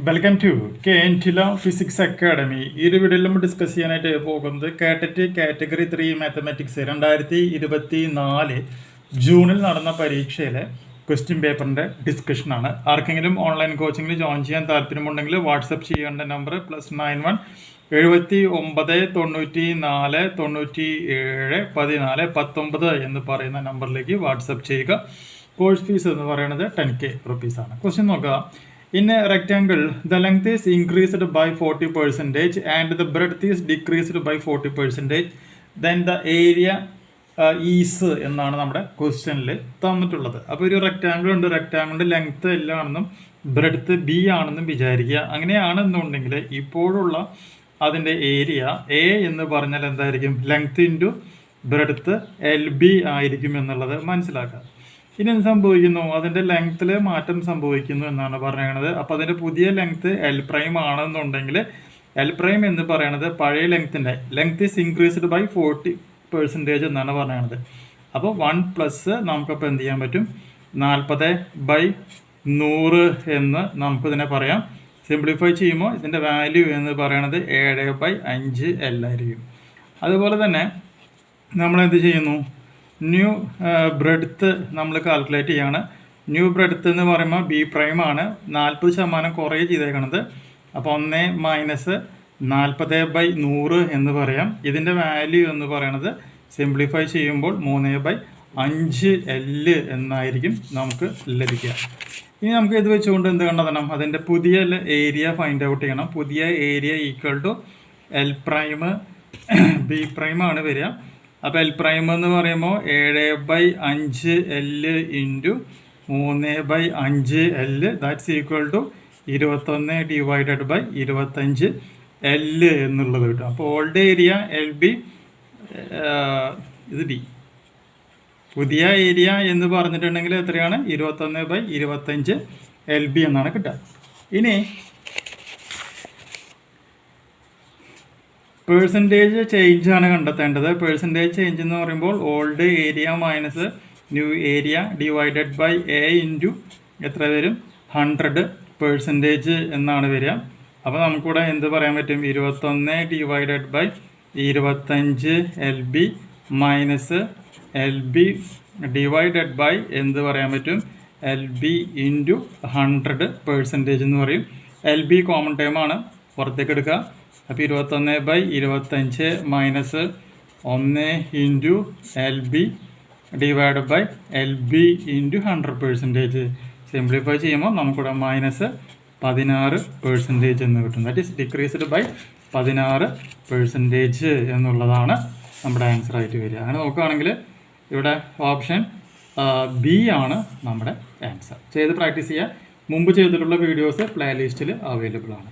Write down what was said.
Welcome to KNTILA physics academy. ഈ ഒരു വീഡിയോയിൽ നമ്മൾ ഡിസ്കസ് ചെയ്യാനായിട്ട് പോകുന്നത് കാറ്ററ്റ് കാറ്റഗറി 3 മാത്തമാറ്റിക്സ് 2024 ജൂണിൽ നടന്ന പരീക്ഷയിലെ ക്വസ്റ്റ്യൻ പേപ്പറിൻ്റെ ഡിസ്കഷനാണ്. ആർക്കെങ്കിലും ഓൺലൈൻ കോച്ചിങ്ങിൽ ജോയിൻ ചെയ്യാൻ താല്പര്യമുണ്ടെങ്കിൽ വാട്സപ്പ് ചെയ്യേണ്ട നമ്പർ +91 79 94 97 14 19 എന്ന് പറയുന്ന നമ്പറിലേക്ക് വാട്സപ്പ് ചെയ്യുക. കോഴ്സ് ഫീസ് എന്ന് പറയുന്നത് 10K റുപ്പീസാണ്. ക്വസ്റ്റ്യൻ നോക്കുക. In a rectangle, the length is increased by 40% and the breadth is decreased by 40%. Then the area is എന്നാണ് നമ്മുടെ ക്വസ്റ്റ്യനിൽ തന്നിട്ടുള്ളത്. അപ്പോൾ ഒരു റെക്റ്റാങ്കിൾ ഉണ്ട്, റെക്റ്റാങ്കിളിൻ്റെ ലെങ്ത്ത് L ആണെന്നും ബ്രെഡ്ത്ത് B ആണെന്നും വിചാരിക്കുക. അങ്ങനെയാണെന്നുണ്ടെങ്കിൽ ഇപ്പോഴുള്ള അതിൻ്റെ ഏരിയ A എന്ന് പറഞ്ഞാൽ എന്തായിരിക്കും? ലെങ്ത്ത് ഇൻറ്റു ബ്രെഡ്ത്ത് LB ആയിരിക്കും എന്നുള്ളത് മനസ്സിലാക്കുക. ഇനി എന്ത് സംഭവിക്കുന്നു? അതിൻ്റെ ലെങ്ത്തിൽ മാറ്റം സംഭവിക്കുന്നു എന്നാണ് പറയുന്നത്. അപ്പോൾ അതിൻ്റെ പുതിയ ലെങ്ത്ത് L' ആണെന്നുണ്ടെങ്കിൽ L' എന്ന് പറയുന്നത് പഴയ ലെങ്ത്തിൻ്റെ ലെങ്ത്ത് ഈസ് ഇൻക്രീസ്ഡ് ബൈ 40% എന്നാണ് പറയുന്നത്. അപ്പോൾ 1+ നമുക്കപ്പോൾ എന്ത് ചെയ്യാൻ പറ്റും? 40/100 എന്ന് നമുക്കിതിനെ പറയാം. സിംപ്ലിഫൈ ചെയ്യുമ്പോൾ ഇതിൻ്റെ വാല്യൂ എന്ന് പറയുന്നത് 7/5 L ആയിരിക്കും. അതുപോലെ തന്നെ നമ്മളെന്ത് ചെയ്യുന്നു? ന്യൂ ബ്രെഡ്ത്ത് നമ്മൾ കാൽക്കുലേറ്റ് ചെയ്യാണ്. ന്യൂ ബ്രെഡ്ത്ത് എന്ന് പറയുമ്പോൾ B' ആണ്. 40% കുറേ ചെയ്തേക്കണത്. അപ്പോൾ 1 - 40/100 എന്ന് പറയാം. ഇതിൻ്റെ വാല്യൂ എന്ന് പറയുന്നത് സിംപ്ലിഫൈ ചെയ്യുമ്പോൾ 3/5 L എന്നായിരിക്കും നമുക്ക് ലഭിക്കുക. ഇനി നമുക്ക് ഇത് വെച്ചുകൊണ്ട് എന്ത് കണ്ടെത്തണം? അതിൻ്റെ പുതിയ ഏരിയ ഫൈൻഡ് ഔട്ട് ചെയ്യണം. പുതിയ area equal to L' B' ആണ് വരിക. അപ്പോൾ L' എന്ന് പറയുമ്പോൾ 7/5 L into 3/5 L that's equal to 21/25 L എന്നുള്ളത് കിട്ടും. അപ്പോൾ ഓൾഡ് ഏരിയ LB, ഇത് B. പുതിയ ഏരിയ എന്ന് പറഞ്ഞിട്ടുണ്ടെങ്കിൽ എത്രയാണ്? 21/25 LB എന്നാണ് കിട്ടുക. ഇനി പേഴ്സൻറ്റേജ് ചേഞ്ച് ആണ് കണ്ടെത്തേണ്ടത്. പേഴ്സൻറ്റേജ് ചേഞ്ച് എന്ന് പറയുമ്പോൾ old area minus new area divided by A into എത്ര വരും? 100% എന്നാണ് വരിക. അപ്പോൾ നമുക്കിവിടെ എന്ത് പറയാൻ പറ്റും? 21/25 LB minus LB divided by എന്ത് പറയാൻ പറ്റും? LB ഇൻറ്റു 100% എന്ന് പറയും. LB കോമൺ ടൈമാണ്, പുറത്തേക്ക് എടുക്കുക. അപ്പോൾ 21/25 മൈനസ് 1 into LB divide by LB into 100%. Simplify ചെയ്യുമ്പോൾ നമുക്കിവിടെ -16% എന്ന് കിട്ടും. ദാറ്റ് ഈസ് ഡിക്രീസ്ഡ് ബൈ 16% എന്നുള്ളതാണ് നമ്മുടെ ആൻസർ ആയിട്ട് വരിക. അങ്ങനെ നോക്കുകയാണെങ്കിൽ ഇവിടെ ഓപ്ഷൻ B ആണ് നമ്മുടെ ആൻസർ. ചെയ്ത് പ്രാക്ടീസ് ചെയ്യുക. മുമ്പ് ചെയ്തിട്ടുള്ള വീഡിയോസ് പ്ലേലിസ്റ്റിൽ അവൈലബിൾ ആണ്.